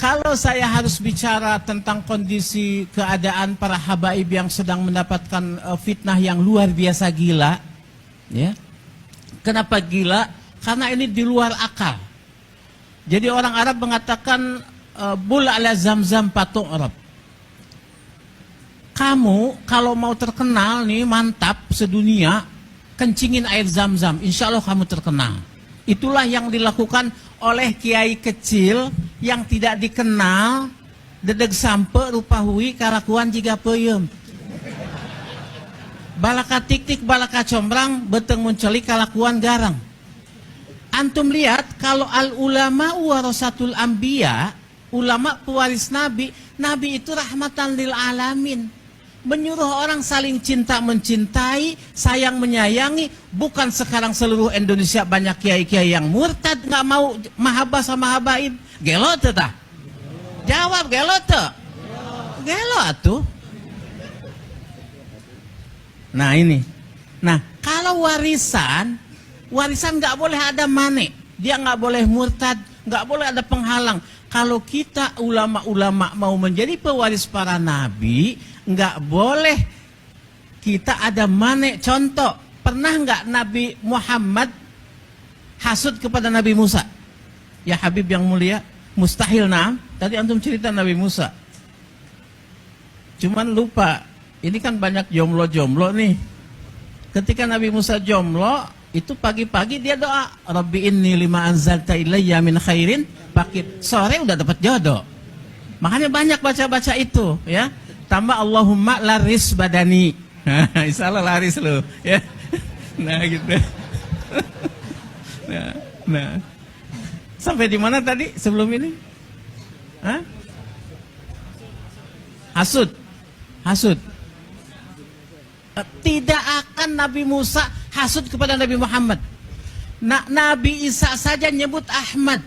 Kalau saya harus bicara tentang kondisi keadaan para habaib yang sedang mendapatkan fitnah yang luar biasa gila, ya. Kenapa gila? Karena ini di luar akal. Jadi orang Arab mengatakan bul ala zamzam patung Arab. Kamu kalau mau terkenal nih mantap sedunia, kencingin air zam-zam, insya Allah kamu terkenal. Itulah yang dilakukan oleh kiai kecil yang tidak dikenal, dedeg sampe rupa hui karakuan jiga peyem. Balaka tik-tik balaka combrang beteng munculi kalakuan garang. Antum lihat kalau al ulama warasatul anbiya, ulama pewaris nabi, nabi itu rahmatan lil alamin. Menyuruh orang saling cinta mencintai, sayang menyayangi. Bukan sekarang seluruh Indonesia banyak kiai-kiai yang murtad, nggak mau mahabbah sama habaib. Gelo tah? Jawab gelo teh? Gelo atuh. Nah ini. Nah kalau warisan nggak boleh ada mane. Dia nggak boleh murtad, nggak boleh ada penghalang. Kalau kita ulama-ulama mau menjadi pewaris para nabi, nggak boleh kita ada mane. Contoh, pernah nggak Nabi Muhammad hasud kepada Nabi Musa? Ya Habib yang mulia, mustahil. Nah, tadi antum cerita Nabi Musa. Cuman lupa, ini kan banyak jomblo-jomblo nih. Ketika Nabi Musa jomblo, itu pagi-pagi dia doa, Rabbi inni lima anzalta ilayya min khairin pakit. Sore udah dapat jodoh. Makanya banyak baca-baca itu, ya. Tambah Allahumma laris badani. Insya Allah laris lo, ya. Nah gitu. Nah. Sampai di mana tadi sebelum ini? Hah? Hasud. Tidak akan Nabi Musa hasud kepada Nabi Muhammad. Nabi Isa saja nyebut Ahmad.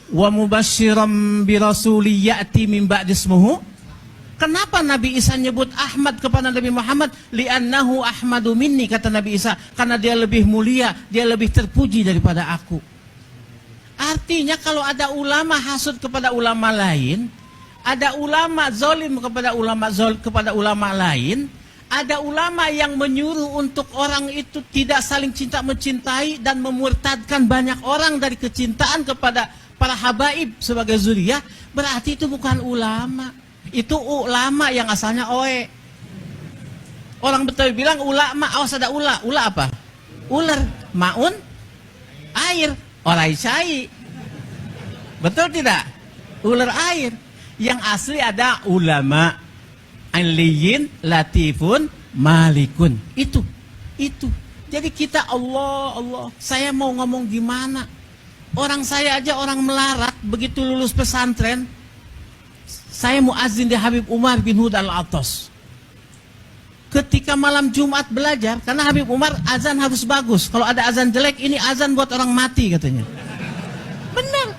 Wa mubasyiram bi rasuli ya'ti min ba'di ismuhu. Kenapa Nabi Isa nyebut Ahmad kepada Nabi Muhammad? Li'annahu ahmadu minni, kata Nabi Isa. Karena dia lebih mulia, dia lebih terpuji daripada aku. Artinya kalau ada ulama hasud kepada ulama lain, ada ulama zalim kepada ulama lain, ada ulama yang menyuruh untuk orang itu tidak saling cinta mencintai dan memurtadkan banyak orang dari kecintaan kepada para habaib sebagai zuriyah, berarti itu bukan ulama. Itu ulama yang asalnya oe. Orang Betawi bilang ulama, awas ada ula. Ula apa? Ular. Maun air, orai cai. Betul tidak? Ular air. Yang asli ada ulama, aliyin, latifun, malikun. Itu. Jadi kita Allah. Saya mau ngomong gimana? Orang saya aja orang melarat, begitu lulus pesantren, saya muazin di Habib Umar bin Hud Al-Attas. Ketika malam Jumat belajar, karena Habib Umar azan harus bagus. Kalau ada azan jelek, ini azan buat orang mati katanya. Benar.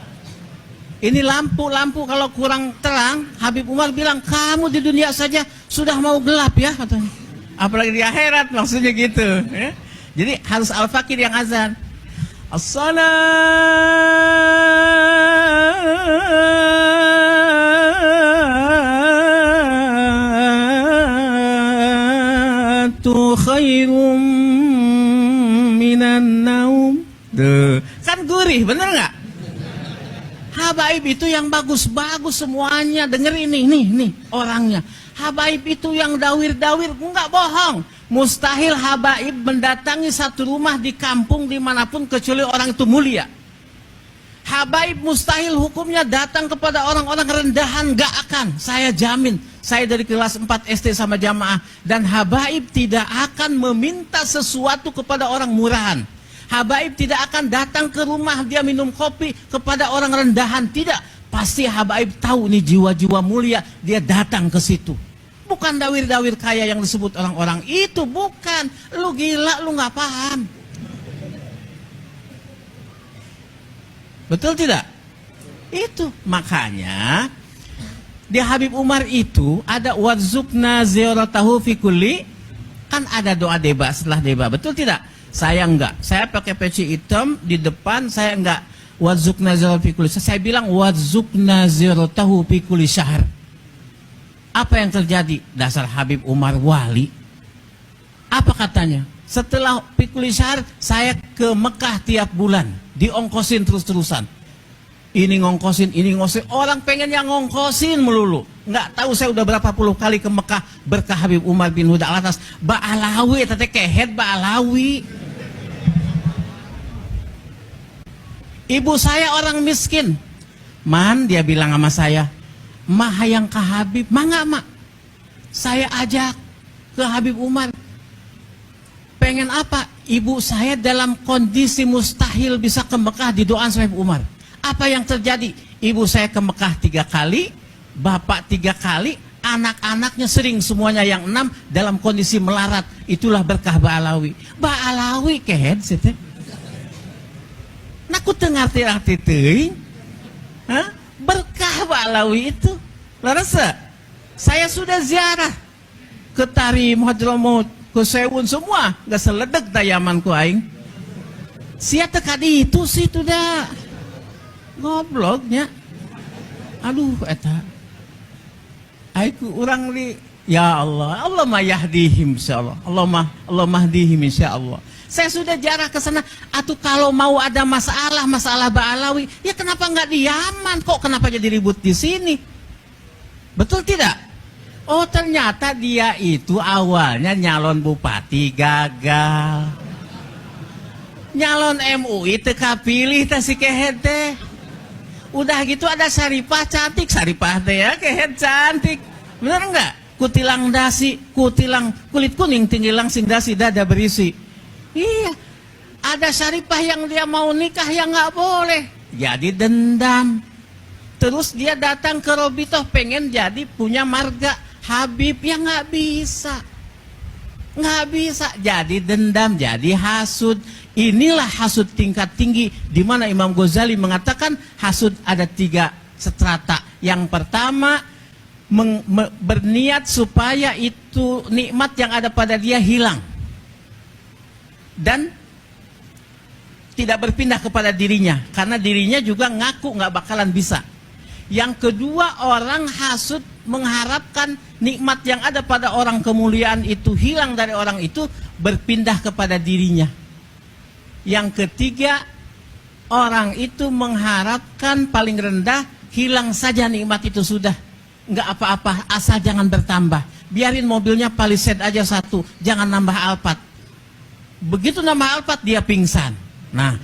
Ini lampu kalau kurang terang, Habib Umar bilang, kamu di dunia saja sudah mau gelap ya katanya. Apalagi di akhirat, maksudnya gitu. Ya? Jadi harus Al-Fakir yang azan. As-salatu khairum minan naum. Kan gurih, bener nggak? Habaib itu yang bagus-bagus semuanya. Denger ini, nih orangnya. Habaib itu yang dawir-dawir, enggak bohong. Mustahil habaib mendatangi satu rumah di kampung dimanapun kecuali orang itu mulia. Habaib mustahil hukumnya datang kepada orang-orang rendahan, enggak akan. Saya jamin, saya dari kelas 4 SD sama jamaah. Dan habaib tidak akan meminta sesuatu kepada orang murahan. Habaib tidak akan datang ke rumah dia minum kopi kepada orang rendahan. Tidak, pasti habaib tahu nih jiwa-jiwa mulia, dia datang ke situ. Bukan dawir-dawir kaya yang disebut orang-orang itu, bukan. Lu gila, lu nggak paham. Betul tidak? Itu makanya di Habib Umar itu ada warzuqna ziyaratahu fi kulli, kan ada doa deba setelah deba, betul tidak? Saya enggak, saya pakai peci hitam di depan, saya enggak Wazukna zero fi kulli syahr. Saya bilang wazukna zero tahu fi kulli syahr. Apa yang terjadi? Dasar Habib Umar wali. Apa katanya? Setelah fi kulli syahr saya ke Mekah tiap bulan, diongkosin terus-terusan. Ini ngongkosin, ini ngongkosin. Orang pengen yang ngongkosin melulu. Nggak tahu saya udah berapa puluh kali ke Mekah berkah Habib Umar bin Huda Alatas. Ba'alawi, tete kehet Ba'alawi. Ibu saya orang miskin. Man, dia bilang sama saya, mah hayang ke Habib. Mangga, mak. Saya ajak ke Habib Umar. Pengen apa? Ibu saya dalam kondisi mustahil bisa ke Mekah, didoain sama Habib Umar. Apa yang terjadi? Ibu saya ke Mekah 3 kali, bapak 3 kali, anak-anaknya sering semuanya yang 6 dalam kondisi melarat. Itulah berkah Ba'alawi. Ba'alawi kehed situ. Nak ku ngarti-arti teuing. Berkah Ba'alawi itu. Larasa, saya sudah ziarah ke Tarim, Hadramut, ke Sewun semua, gak seledek dayaman ku aing. Sia tekadi itu sih tuh dah. Gobloknya. Aduh eta. Aiku urang li ya Allah, Allah mah yahdihim insyaallah. Allah mahdihim insyaallah. Saya sudah jarah ke sana. Atuh kalau mau ada masalah Ba'alawi, ya kenapa nggak di Yaman? Kok kenapa jadi ribut di sini? Betul tidak? Oh, ternyata dia itu awalnya nyalon bupati gagal. Nyalon MUI teka pilih teh si kehet teh. Udah gitu ada Syarifah cantik, Syarifah teh ya kehet cantik. Bener enggak? Kutilang dasi, kutilang kulit kuning tinggi langsing dasi dada berisi. Iya. Ada Syarifah yang dia mau nikah yang nggak boleh. Jadi dendam. Terus dia datang ke Robitoh pengen jadi punya marga Habib yang nggak bisa. Nggak bisa. Jadi dendam, jadi hasud. Inilah hasud tingkat tinggi, di mana Imam Ghazali mengatakan hasud ada 3 strata. Yang pertama, berniat supaya itu nikmat yang ada pada dia hilang dan tidak berpindah kepada dirinya, karena dirinya juga ngaku nggak bakalan bisa. Yang kedua, orang hasud mengharapkan nikmat yang ada pada orang kemuliaan itu hilang dari orang itu, berpindah kepada dirinya. Yang ketiga, orang itu mengharapkan paling rendah hilang saja nikmat itu sudah. Nggak apa-apa, asal jangan bertambah. Biarin mobilnya Palisade aja 1, jangan nambah Alphard. Begitu nambah Alphard dia pingsan. Nah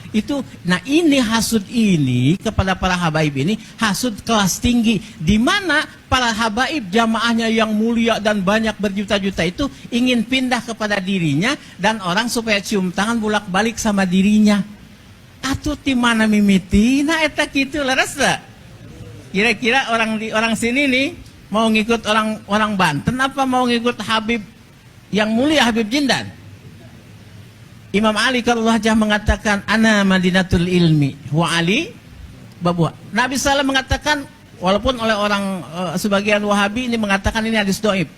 ini hasud ini kepada para habaib ini hasud kelas tinggi, di mana para habaib jamaahnya yang mulia dan banyak berjuta-juta itu ingin pindah kepada dirinya dan orang supaya cium tangan bolak-balik sama dirinya. Atuh ti mana mimitina eta kitu laras da. Kira-kira orang sini nih mau ngikut orang Banten apa mau ngikut Habib yang mulia Habib Jindan? Imam Ali karramallahu wajhah mengatakan ana madinatul ilmi wa Ali babuha. Nabi SAW mengatakan, walaupun oleh orang sebagian Wahabi ini mengatakan ini hadis dhaif.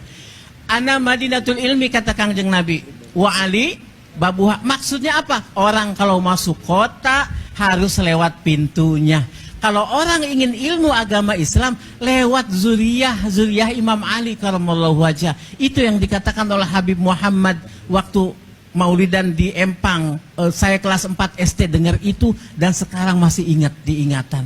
Ana madinatul ilmi kata Kangjeng Nabi, wa Ali babuha. Maksudnya apa? Orang kalau masuk kota harus lewat pintunya. Kalau orang ingin ilmu agama Islam lewat zuriyah Imam Ali karramallahu wajhah. Itu yang dikatakan oleh Habib Muhammad waktu Maulidan di Empang. Saya kelas 4 SD dengar itu dan sekarang masih ingat diingatan.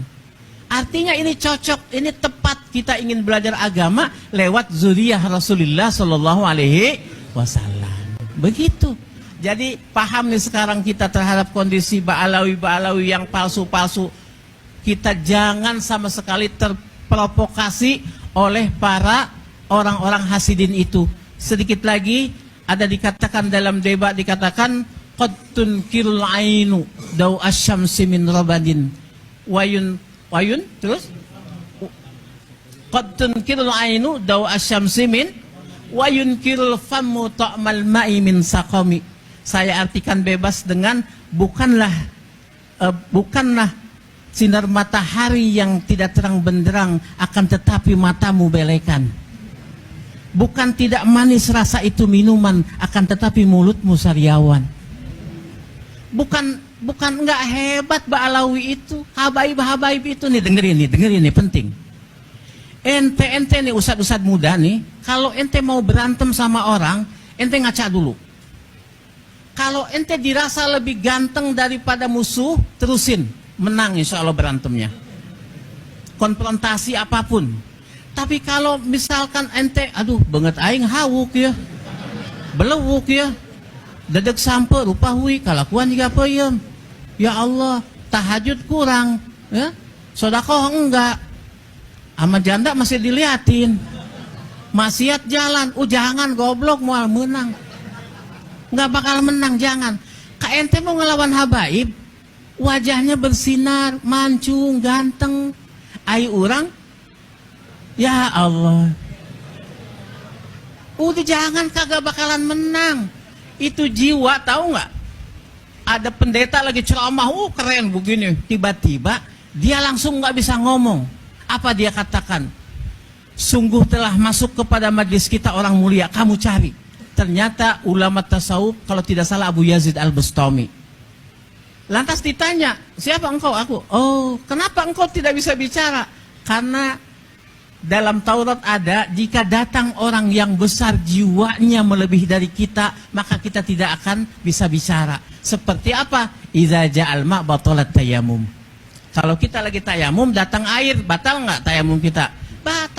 Artinya ini cocok, ini tepat kita ingin belajar agama lewat zuriyah Rasulullah Shallallahu Alaihi Wasallam. Begitu. Jadi paham nih sekarang kita terhadap kondisi Ba'alawi yang palsu-palsu. Kita jangan sama sekali terprovokasi oleh para orang-orang hasidin itu. Sedikit lagi ada dikatakan dalam debat, dikatakan qad tunkirul ainu daw asyamsi min rabadin wayun terus qad tunkirul ainu daw asyamsi min wayunkirul famu ta'mal ma'i min saqami. Saya artikan bebas dengan bukanlah sinar matahari yang tidak terang benderang, akan tetapi matamu belekan. Bukan tidak manis rasa itu minuman, akan tetapi mulutmu sariawan. Bukan enggak hebat Ba'alawi itu, habaib-habaib itu nih, dengerin nih, penting. Ente nih ustad-ustad muda nih, kalau ente mau berantem sama orang, ente ngaca dulu. Kalau ente dirasa lebih ganteng daripada musuh, terusin, menang insya Allah berantemnya. Konfrontasi apapun. Tapi kalau misalkan ente, aduh banget aing hawuk ya, belewuk ya, dedek sampe rupa hui, kalakuan juga peyem. Ya Allah, tahajud kurang, ya, sodakoh enggak, sama janda masih diliatin, maksiat jalan, jangan goblok mual menang, nggak bakal menang, jangan. Ka ente mau ngelawan habaib, wajahnya bersinar, mancung, ganteng, ayu orang, ya Allah, udah jangan, kagak bakalan menang. Itu jiwa, tahu nggak? Ada pendeta lagi ceramah, keren begini, tiba-tiba dia langsung nggak bisa ngomong. Apa dia katakan? Sungguh telah masuk kepada majlis kita orang mulia, kamu cari. Ternyata ulama tasawuf, kalau tidak salah Abu Yazid Al-Bustami. Lantas ditanya, siapa engkau? Aku. Oh, kenapa engkau tidak bisa bicara? Karena dalam Taurat ada, jika datang orang yang besar jiwanya melebihi dari kita, maka kita tidak akan bisa bicara. Seperti apa? Idza ja'al ma' batalat tayammum. Kalau kita lagi tayamum, datang air, batal nggak tayamum kita? Batal.